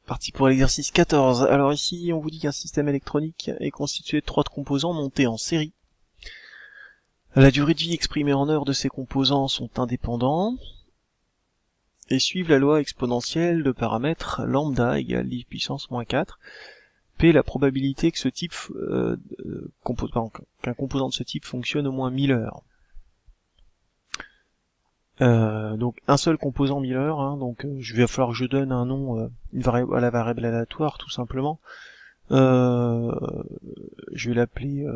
Parti pour l'exercice 14. Alors ici, on vous dit qu'un système électronique est constitué de 3 composants montés en série. La durée de vie exprimée en heures de ces composants sont indépendants et suivent la loi exponentielle de paramètres lambda égale 10 puissance moins 4. P, la probabilité que ce type qu'un composant de ce type fonctionne au moins 1000 heures. Donc un seul composant 1000 heures, hein, donc je vais falloir que je donne un nom à la variable aléatoire tout simplement. Je vais l'appeler,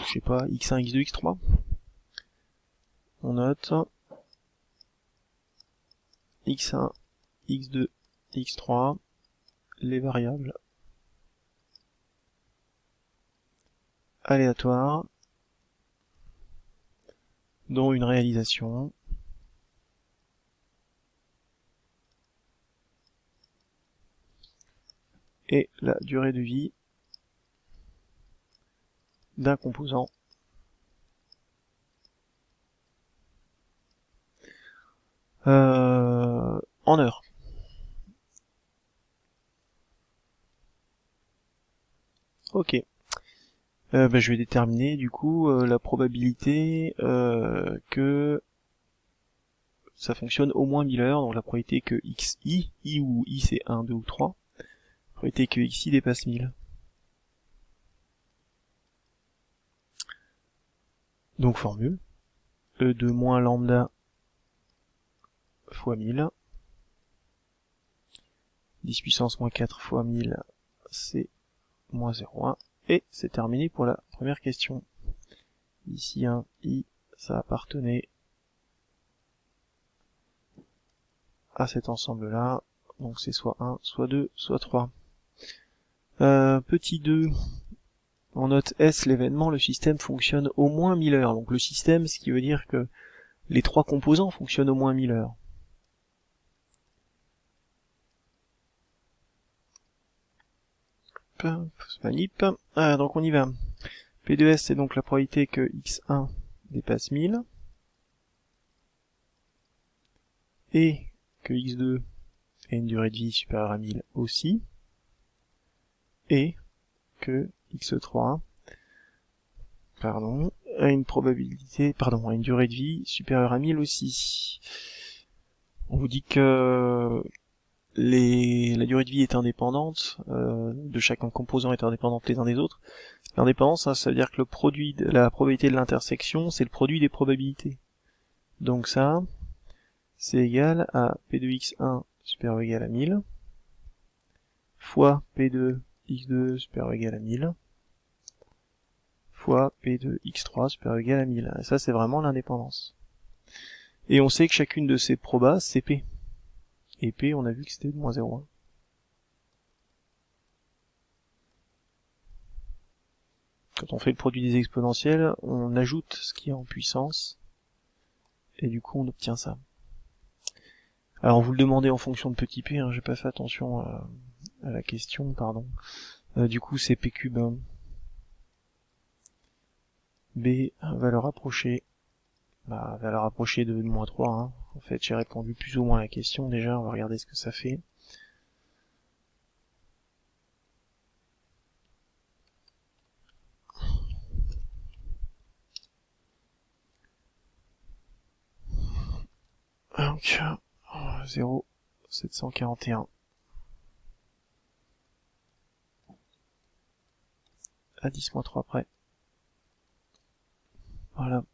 je sais pas, x1, x2, x3. On note x1, x2, x3, les variables aléatoires, dont une réalisation et la durée de vie d'un composant en heures. Ok. Je vais déterminer du coup la probabilité que ça fonctionne au moins 1000 heures, donc la probabilité que xi, i ou i c'est 1, 2 ou 3, la probabilité que xi dépasse 1000. Donc formule, E2 moins lambda fois 1000, 10 puissance moins 4 fois 1000, c'est moins 0,1, et c'est terminé pour la première question. Ici un i, ça appartenait à cet ensemble-là, donc c'est soit 1, soit 2, soit 3. Petit 2, on note S, l'événement, le système fonctionne au moins 1000 heures. Donc le système, ce qui veut dire que les 3 composants fonctionnent au moins 1000 heures. Manip. Donc on y va. P de S, c'est donc la probabilité que x1 dépasse 1000. Et que x2 ait une durée de vie supérieure à 1000 aussi. Et que x3 a une probabilité, a une durée de vie supérieure à 1000 aussi. On vous dit que la durée de vie est indépendante, de chaque composant est indépendante les uns des autres. L'indépendance, ça veut dire que la probabilité de l'intersection, c'est le produit des probabilités. Donc ça, c'est égal à P de x1 supérieur ou égal à 1000, fois P de x2 supérieur ou égal à 1000, fois P de x3 supérieur ou égal à 1000. Et ça, c'est vraiment l'indépendance. Et on sait que chacune de ces probas, c'est P. Et P, on a vu que c'était de moins 0,1. Quand on fait le produit des exponentielles, on ajoute ce qui est en puissance, et du coup on obtient ça. Alors vous le demandez en fonction de petit p, hein, j'ai pas fait attention à la question, pardon. Du coup c'est p cube, hein. B, valeur approchée, valeur approchée de moins 3, hein. En fait j'ai répondu plus ou moins à la question déjà, on va regarder ce que ça fait. Donc 0,741 à 10-3 près. Voilà.